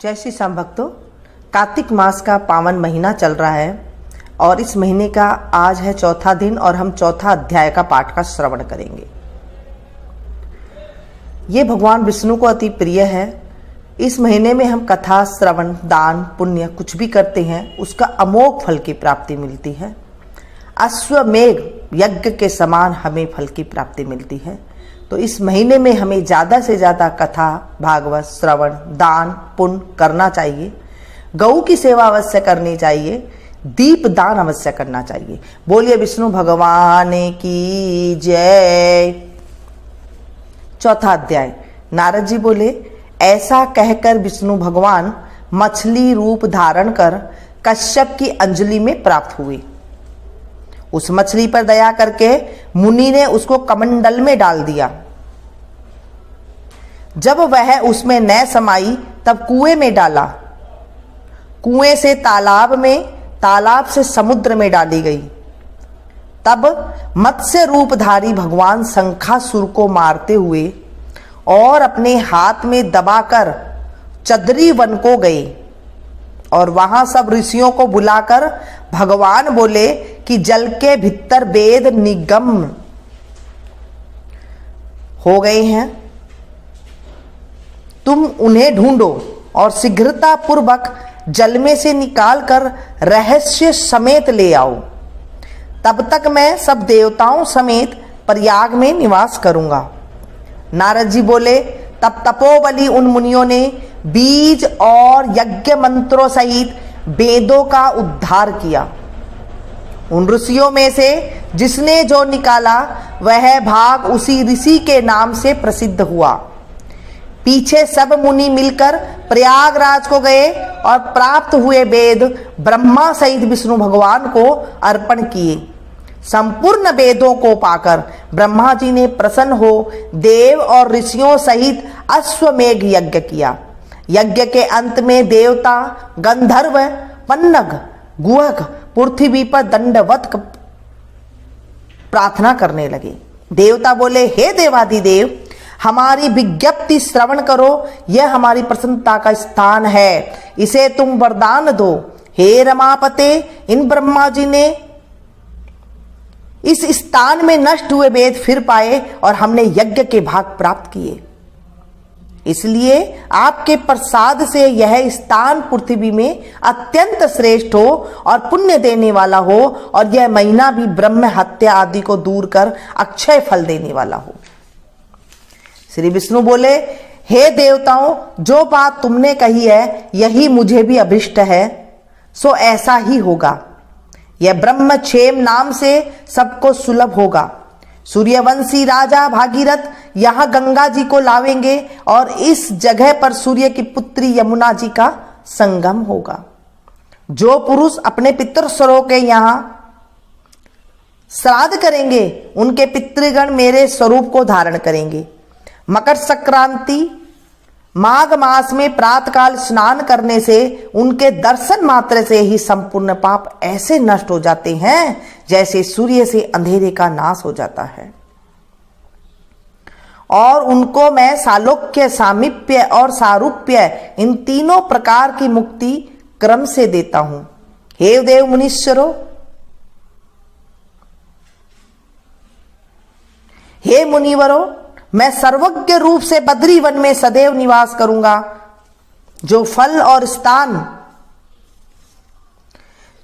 जय श्री श्याम भक्तों, कार्तिक मास का पावन महीना चल रहा है और इस महीने का आज है चौथा दिन और हम चौथा अध्याय का पाठ का श्रवण करेंगे। ये भगवान विष्णु को अति प्रिय है। इस महीने में हम कथा, श्रवण, दान, पुण्य कुछ भी करते हैं उसका अमोघ फल की प्राप्ति मिलती है। अश्वमेघ यज्ञ के समान हमें फल की प्राप्ति मिलती है। तो इस महीने में हमें ज़्यादा से ज़्यादा कथा, भागवत, श्रवण, दान, पुण्य करना चाहिए। गऊ की सेवा अवश्य करनी चाहिए। दीप दान अवश्य करना चाहिए। बोलिए विष्णु भगवान की जय। चौथा अध्याय। नारद जी बोले, ऐसा कहकर विष्णु भगवान मछली रूप धारण कर कश्यप की अंजलि में प्राप्त हुए। उस मछली पर दया करके मुनि ने उसको कमंडल में डाल दिया। जब वह उसमें न समाई तब कुएं में डाला। कुएं से तालाब में, तालाब से समुद्र में डाली गई। तब मत्स्य रूपधारी भगवान शंखासुर को मारते हुए और अपने हाथ में दबाकर चद्री वन को गए और वहां सब ऋषियों को बुलाकर भगवान बोले कि जल के भीतर वेद निगम हो गए हैं, तुम उन्हें ढूंढो और शीघ्रता पूर्वक जल में से निकालकर रहस्य समेत ले आओ। तब तक मैं सब देवताओं समेत प्रयाग में निवास करूंगा। नारद जी बोले, तब तपोबली उन मुनियों ने बीज और यज्ञ मंत्रों सहित वेदों का उद्धार किया। उन ऋषियों में से जिसने जो निकाला वह भाग उसी ऋषि के नाम से प्रसिद्ध हुआ। पीछे सब मुनि मिलकर प्रयागराज को गए और प्राप्त हुए वेद ब्रह्मा सहित विष्णु भगवान को अर्पण किए। संपूर्ण वेदों को पाकर ब्रह्मा जी ने प्रसन्न हो देव और ऋषियों सहित अश्वमेघ यज्ञ किया। यज्ञ के अंत में देवता, गंधर्व, पन्नग, गुहक पृथ्वी पर दंडवत प्रार्थना करने लगे। देवता बोले, हे देवाधिदेव, हमारी विज्ञप्ति श्रवण करो, यह हमारी प्रसन्नता का स्थान है, इसे तुम वरदान दो। हे रमापते, इन ब्रह्मा जी ने इस स्थान में नष्ट हुए वेद फिर पाए और हमने यज्ञ के भाग प्राप्त किए। इसलिए आपके प्रसाद से यह स्थान पृथ्वी में अत्यंत श्रेष्ठ हो और पुण्य देने वाला हो और यह महीना भी ब्रह्म हत्या आदि को दूर कर अक्षय फल देने वाला हो। श्री विष्णु बोले, हे देवताओं, जो बात तुमने कही है यही मुझे भी अभिष्ट है, सो ऐसा ही होगा। यह ब्रह्मक्षेम नाम से सबको सुलभ होगा। सूर्यवंशी राजा भागीरथ यहां गंगा जी को लावेंगे और इस जगह पर सूर्य की पुत्री यमुना जी का संगम होगा। जो पुरुष अपने पितृस्वरों के यहां श्राद्ध करेंगे उनके पितृगण मेरे स्वरूप को धारण करेंगे। मकर संक्रांति माघ मास में प्रातःकाल स्नान करने से उनके दर्शन मात्र से ही संपूर्ण पाप ऐसे नष्ट हो जाते हैं जैसे सूर्य से अंधेरे का नाश हो जाता है। और उनको मैं सालोक्य, सामीप्य और सारूप्य इन तीनों प्रकार की मुक्ति क्रम से देता हूं। हे देव मुनीश्वरों, हे मुनिवरों, मैं सर्वज्ञ रूप से बद्री वन में सदैव निवास करूंगा। जो फल और स्थान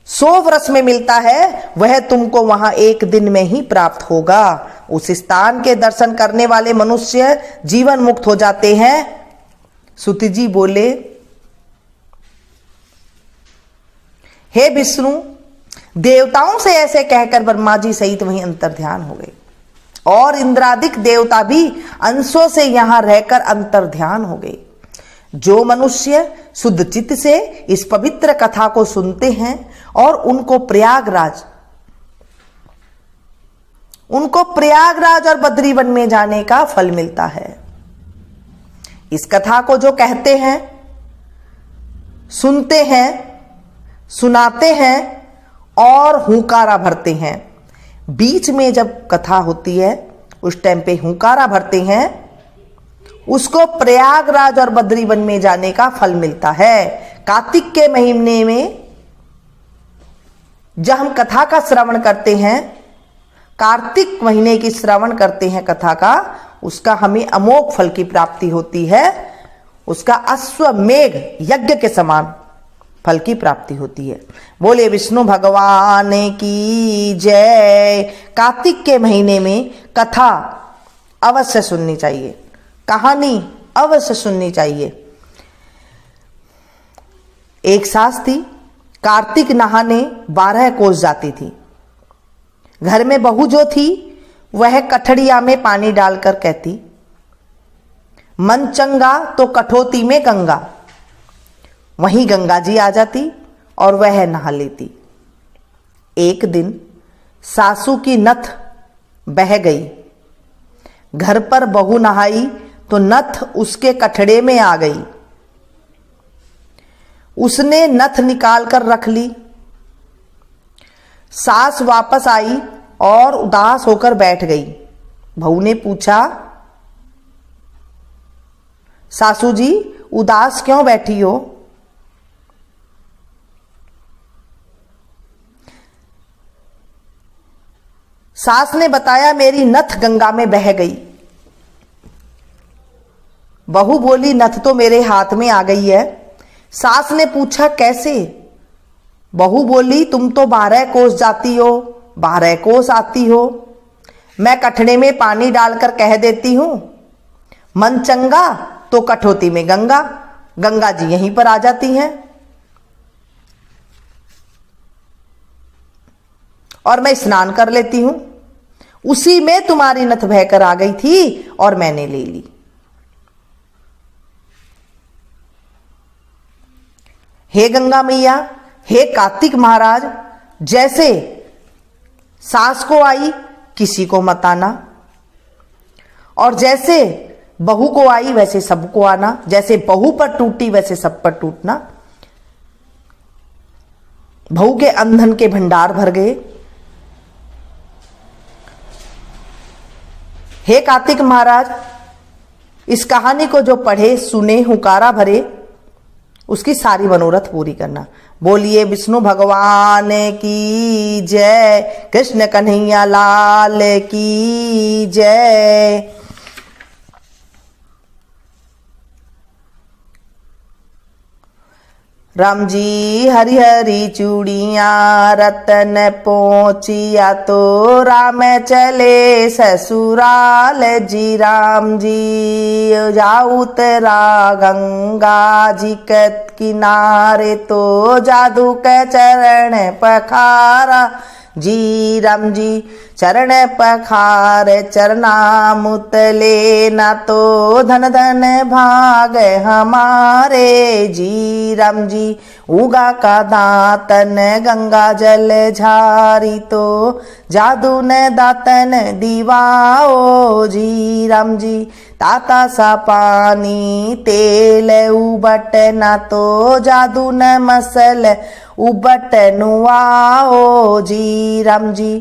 100 वर्ष में मिलता है वह तुमको वहां एक दिन में ही प्राप्त होगा। उस स्थान के दर्शन करने वाले मनुष्य जीवन मुक्त हो जाते हैं। सुत जी बोले, हे विष्णु, देवताओं से ऐसे कहकर ब्रह्मा जी सहित वहीं अंतर ध्यान हो गए और इंद्रादिक देवता भी अंशों से यहां रहकर अंतर ध्यान हो गए। जो मनुष्य शुद्ध चित्त से इस पवित्र कथा को सुनते हैं और उनको प्रयागराज और बद्रीवन में जाने का फल मिलता है। इस कथा को जो कहते हैं, सुनते हैं, सुनाते हैं और हुंकारा भरते हैं, बीच में जब कथा होती है उस टाइम पे हुंकारा भरते हैं, उसको प्रयागराज और बद्री वन में जाने का फल मिलता है। कार्तिक के महीने में जब हम कथा का श्रवण करते हैं, कार्तिक महीने की श्रवण करते हैं कथा का, उसका हमें अमोघ फल की प्राप्ति होती है। उसका अश्वमेघ यज्ञ के समान फल की प्राप्ति होती है। बोले विष्णु भगवान की जय। कार्तिक के महीने में कथा अवश्य सुननी चाहिए, कहानी अवश्य सुननी चाहिए। एक सास थी, कार्तिक नहाने 12 कोस जाती थी। घर में बहू जो थी वह कठड़िया में पानी डालकर कहती, मन चंगा तो कठौती में गंगा। वहीं गंगा जी आ जाती और वह नहा लेती। एक दिन सासू की नथ बह गई। घर पर बहू नहाई तो नथ उसके कठड़े में आ गई। उसने नथ निकाल कर रख ली। सास वापस आई और उदास होकर बैठ गई। बहू ने पूछा, सासू जी उदास क्यों बैठी हो? सास ने बताया, मेरी नथ गंगा में बह गई। बहू बोली, नथ तो मेरे हाथ में आ गई है। सास ने पूछा, कैसे? बहू बोली, तुम तो 12 कोस जाती हो, 12 कोस आती हो। मैं कठड़े में पानी डालकर कह देती हूं, मन चंगा तो कठौती में गंगा। गंगा जी यहीं पर आ जाती हैं और मैं स्नान कर लेती हूं। उसी में तुम्हारी नथ बहकर आ गई थी और मैंने ले ली। हे गंगा मैया, हे कार्तिक महाराज, जैसे सास को आई किसी को मत आना, और जैसे बहू को आई वैसे सबको आना। जैसे बहू पर टूटी वैसे सब पर टूटना। बहू के अंधन के भंडार भर गए। हे कार्तिक महाराज, इस कहानी को जो पढ़े सुने हुकारा भरे उसकी सारी मनोरथ पूरी करना। बोलिए विष्णु भगवान की जय, कृष्ण कन्हैया लाल की जय। राम जी हरि हरि चूड़ियां रतन पहुंचिया तो राम चले ससुराल जी। राम जी जाऊ तेरा गंगा जी के किनारे तो जादू के चरण पखारा जी। राम जी चरण पखार चरनामृत लेना तो धन धन भाग हमारे जी। राम जी उगा का दातन गंगा जल झारी तो जादू न दातन दीवाओ जी। राम जी ताता सा पानी तेल उबट ना तो जादू न मसल उबट नुआओ जी। राम जी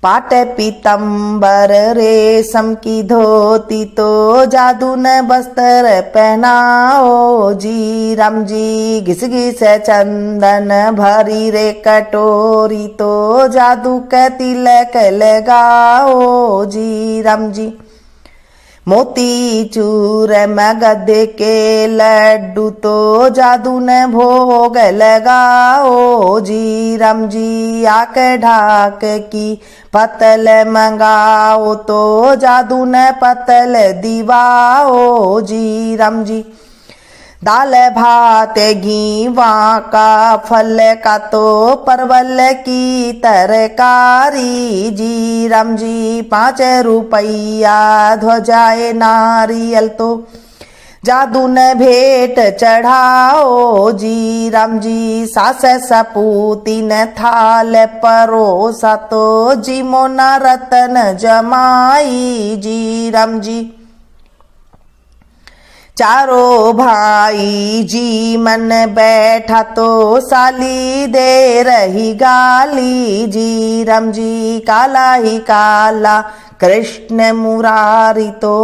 पाट पीतंबर रेशम की धोती तो जादू न बस्तर पहनाओ जी। राम जी घिस घिस चंदन भरी रे कटोरी तो जादू का तिलक लगाओ जी। राम जी मोती चूर मगध के लड्डू तो जादू न भोग लगाओ जी। राम जी आक ढाक की पतल मंगाओ तो जादू न पतल दीवाओ जी। राम जी दाल भात घीवा का फल का तो परवल की तरकारी जी। राम जी 5 रुपया ध्वजाए नारियल तो जादू न भेंट चढ़ाओ जी। राम जी सास सपूती न थाल परोसा तो जी मोना रतन जमाई जी। राम जी चारों भाई जी मन बैठा तो साली दे रही गाली जी। राम जी काला ही काला कृष्ण मुरारी तो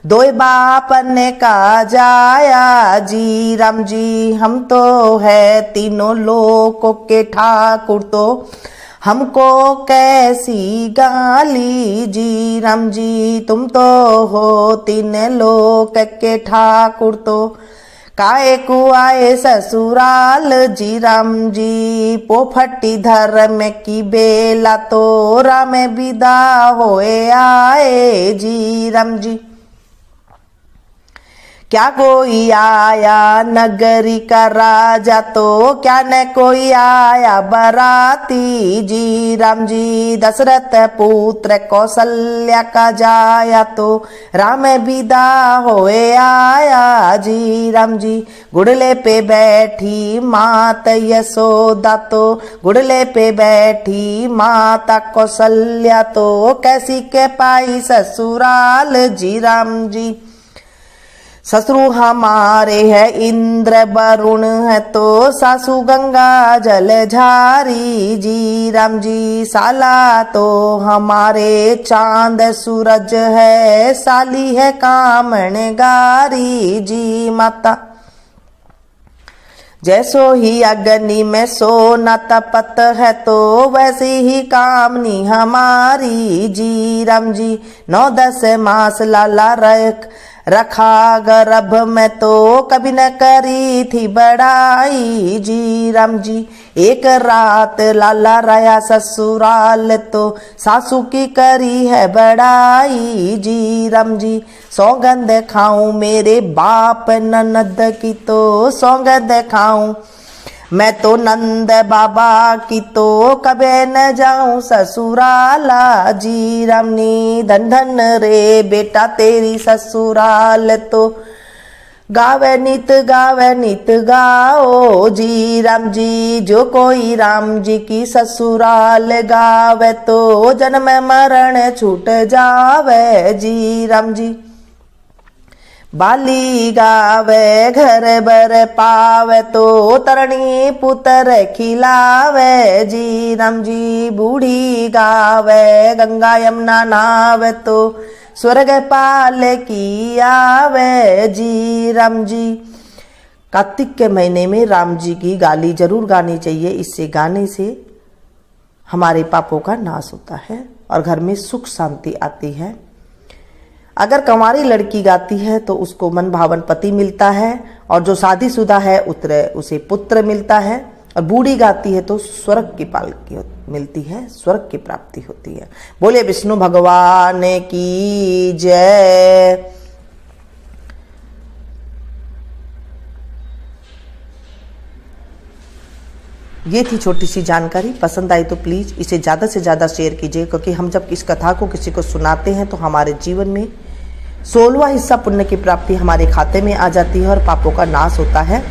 दो बाप ने का जाया जी। राम जी हम तो है तीनों लोकों के ठाकुर तो हमको कैसी गाली जी। राम जी तुम तो हो तीन लोक के ठाकुर तो काहे को आए ससुराल जी। राम जी पोफटी धर्म की बेला तो राम विदा होए आए जी। राम जी क्या कोई आया नगरी का राजा तो क्या न कोई आया बराती जी। राम जी दशरथ पुत्र कौशल्या का जाया तो राम विदा होए आया जी। राम जी गुड़ले पे बैठी मात यशोदा तो गुड़ले पे बैठी माता कौशल्या तो कैसी के पाई ससुराल जी। राम जी ससुर हमारे है इंद्र वरुण है तो सासू गंगा जल झारी जी। राम जी साला तो हमारे चांद सूरज है साली है कामण गारी जी। माता जैसो ही अग्नि में सोना तपत है तो वैसी ही कामनी हमारी जी। राम जी 9-10 मास लाला रखा गर्भ में तो कभी न करी थी बड़ाई जी। राम जी एक रात लाला रहा ससुराल तो सासू की करी है बड़ाई जी। राम जी सौगंध खाऊं मेरे बाप ननद की तो सौगंध खाऊं मैं तो नंद बाबा की तो कबे न जाऊं ससुराला जी। रामनी धन धन रे बेटा तेरी ससुराल तो गावे नित गाओ जी। राम जी जो कोई राम जी की ससुराल गावे तो जन्म मरण छूट जावे जी। राम जी बाली गावे घर बर पावे तो तरणी पुत्र खिलावे जी। राम जी बूढ़ी गावे गंगा यमुना नावे तो स्वर्ग पाल की आवे जी। राम जी कार्तिक के महीने में राम जी की गाली जरूर गानी चाहिए। इससे गाने से हमारे पापों का नाश होता है और घर में सुख शांति आती है। अगर कंवारी लड़की गाती है तो उसको मन भावन पति मिलता है और जो शादीशुदा है उसे पुत्र मिलता है। और बूढ़ी गाती है तो स्वर्ग की पालकी मिलती है, स्वर्ग की प्राप्ति होती है। बोले विष्णु भगवान की जय। ये थी छोटी सी जानकारी। पसंद आई तो प्लीज़ इसे ज़्यादा से ज़्यादा शेयर कीजिए, क्योंकि हम जब इस कथा को किसी को सुनाते हैं तो हमारे जीवन में 16वां हिस्सा पुण्य की प्राप्ति हमारे खाते में आ जाती है और पापों का नाश होता है।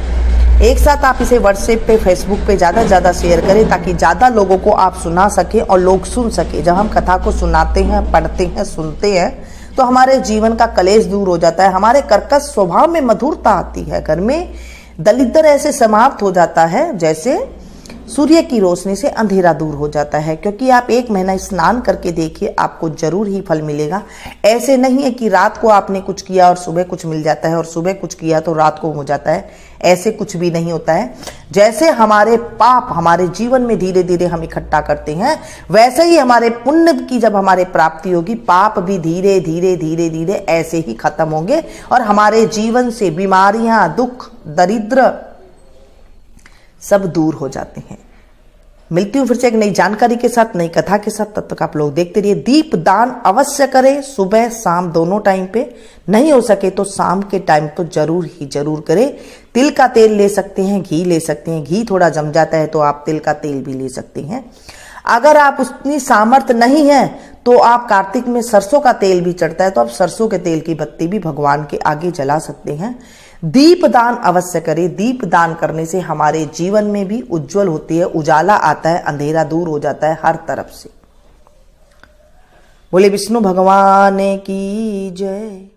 एक साथ आप इसे व्हाट्सएप पे, फेसबुक पे ज़्यादा से ज़्यादा शेयर करें ताकि ज़्यादा लोगों को आप सुना सकें और लोग सुन सके। जब हम कथा को सुनाते हैं, पढ़ते हैं, सुनते हैं तो हमारे जीवन का कलेश दूर हो जाता है, हमारे कर्कश स्वभाव में मधुरता आती है, घर में दरिद्र ऐसे समाप्त हो जाता है जैसे सूर्य की रोशनी से अंधेरा दूर हो जाता है। क्योंकि आप 1 महीना स्नान करके देखिए, आपको जरूर ही फल मिलेगा। ऐसे नहीं है कि रात को आपने कुछ किया और सुबह कुछ मिल जाता है और सुबह कुछ किया तो रात को हो जाता है, ऐसे कुछ भी नहीं होता है। जैसे हमारे पाप हमारे जीवन में धीरे धीरे हम इकट्ठा करते हैं, वैसे ही हमारे पुण्य की जब हमारे प्राप्ति होगी, पाप भी धीरे धीरे धीरे धीरे ऐसे ही खत्म होंगे और हमारे जीवन से बीमारियां, दुख, दरिद्र सब दूर हो जाते हैं। मिलती हूँ फिर से एक नई जानकारी के साथ, नई कथा के साथ। तब तक आप लोग देखते रहिए। दीप दान अवश्य करें, सुबह शाम दोनों टाइम पे। नहीं हो सके तो शाम के टाइम तो जरूर ही जरूर करें। तिल का तेल ले सकते हैं, घी ले सकते हैं। घी थोड़ा जम जाता है तो आप तिल का तेल भी ले सकते हैं। अगर आप उतनी सामर्थ्य नहीं है तो आप कार्तिक में सरसों का तेल भी चढ़ता है तो आप सरसों के तेल की बत्ती भी भगवान के आगे जला सकते हैं। दीप दान अवश्य करें। दीप दान करने से हमारे जीवन में भी उज्जवल होती है, उजाला आता है, अंधेरा दूर हो जाता है हर तरफ से। बोले विष्णु भगवान की जय।